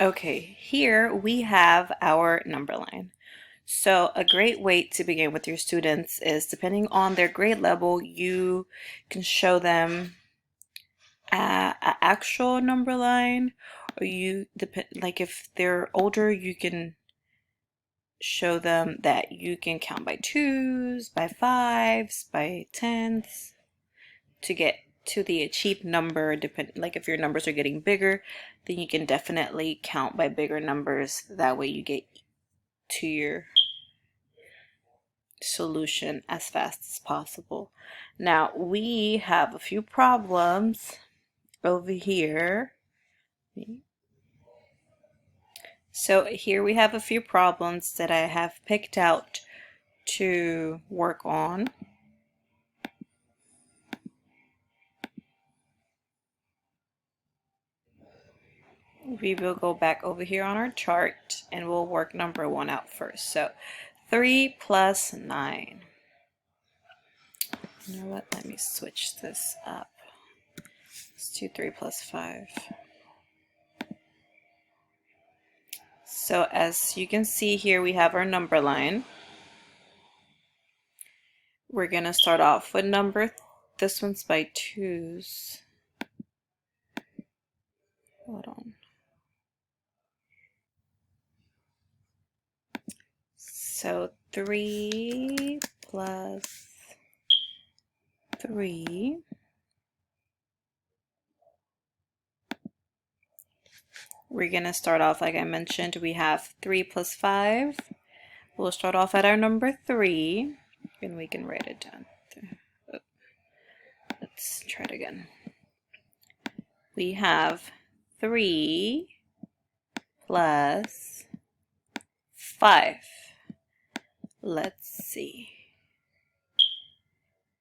Okay, here we have our number line. So a great way to begin with your students is, depending on their grade level, you can show them an actual number line, or you depend, like if they're older, you can show them that you can count by twos, by fives, by tens to get to the achieved number. Like if your numbers are getting bigger, then you can definitely count by bigger numbers. That way you get to your solution as fast as possible. Now we have a few problems over here. So here we have a few problems that I have picked out to work on. We will go back over here on our chart and we'll work number one out first. So 3 plus 9. You know what? Let me switch this up. Let's do 3 plus 5. So as you can see here, we have our number line. We're going to start off with this one's by twos. Hold on. So 3 plus 3. We're going to start off, like I mentioned, we have 3 plus 5. We'll start off at our number 3, and we can write it down. Let's try it again. We have 3 plus 5. Let's see.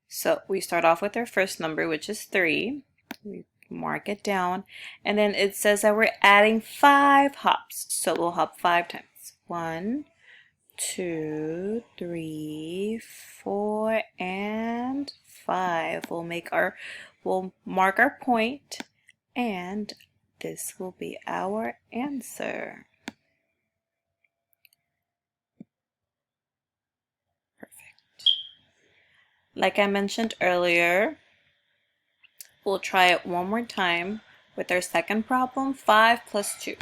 So we start off with our first number, which is 3. We mark it down, and then it says that we're adding 5 hops. So we'll hop 5 times. 1, 2, 3, 4, and 5. We'll mark our point, and this will be our answer. Perfect. Like I mentioned earlier, we'll try it one more time with our second problem, 5 plus 2.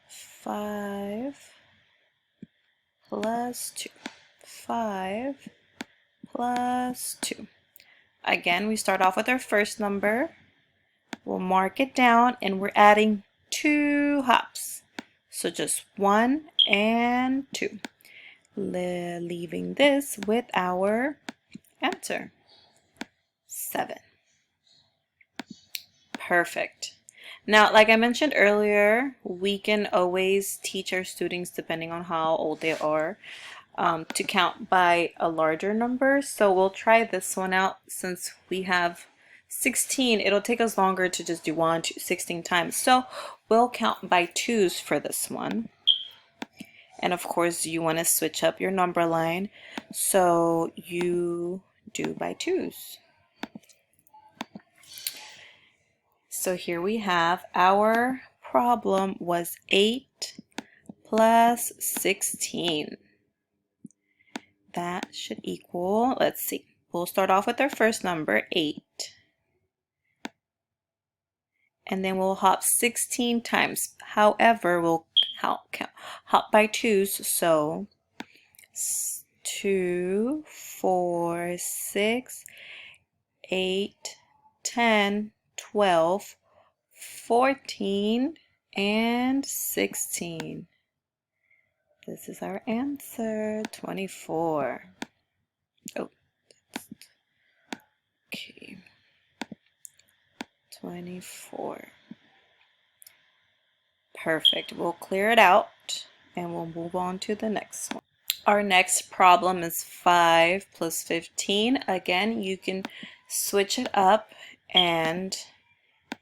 5 plus 2. 5 plus 2. Again, we start off with our first number. We'll mark it down, and we're adding 2 hops. So just 1 and 2. Leaving this with our answer, 7. Perfect. Now, like I mentioned earlier, we can always teach our students, depending on how old they are, to count by a larger number. So we'll try this one out. Since we have 16, it'll take us longer to just do 1, 2, 16 times. So we'll count by twos for this one. And of course, you want to switch up your number line, so you do by twos. So here we have our problem was 8 plus 16. That should equal, let's see, we'll start off with our first number, 8. And then we'll hop 16 times. However, we'll hop by twos, so 2, 4, 6, 8, 10, 12, 14, and 16. This is our answer, 24. Oh, okay. 24. Perfect. We'll clear it out and we'll move on to the next one. Our next problem is 5 plus 15. Again, you can switch it up and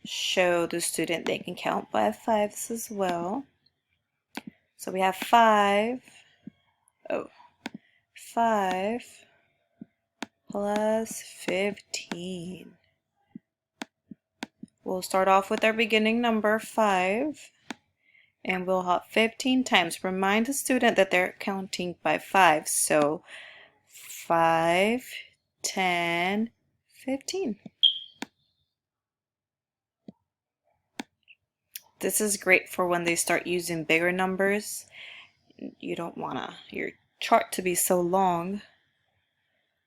show the student they can count by 5s as well. So we have 5 plus 15. We'll start off with our beginning number 5, and we'll hop 15 times. Remind the student that they're counting by 5. So 5, 10, 15. This is great for when they start using bigger numbers. You don't want your chart to be so long.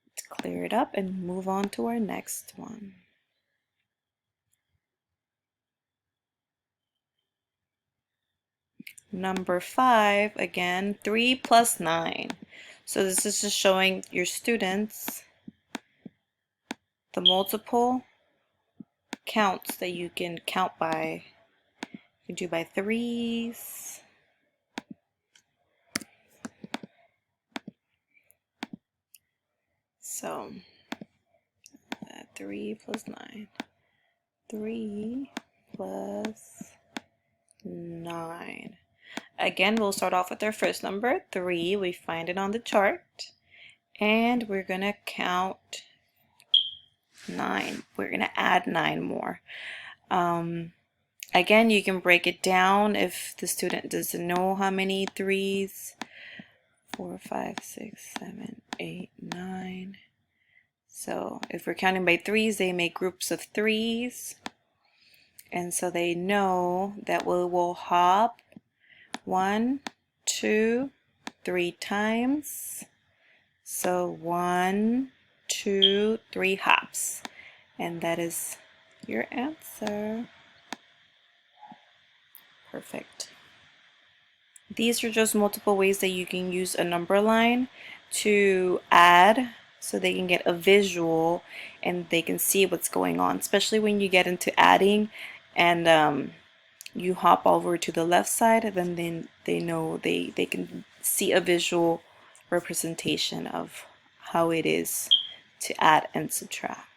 Let's clear it up and move on to our next one. Number 5, again, 3 plus 9. So this is just showing your students the multiple counts that you can count by. You can do by threes. So 3 plus 9. 3 plus 9. Again, we'll start off with our first number, 3. We find it on the chart. And we're going to count 9. We're going to add 9 more. Again, you can break it down if the student doesn't know how many threes. 4, 5, 6, 7, 8, 9. So if we're counting by threes, they make groups of threes. And so they know that we will hop 1, 2, 3 times. So 1, 2, 3 hops. And that is your answer. Perfect. These are just multiple ways that you can use a number line to add, so they can get a visual and they can see what's going on, especially when you get into adding and you hop over to the left side, then they know they can see a visual representation of how it is to add and subtract.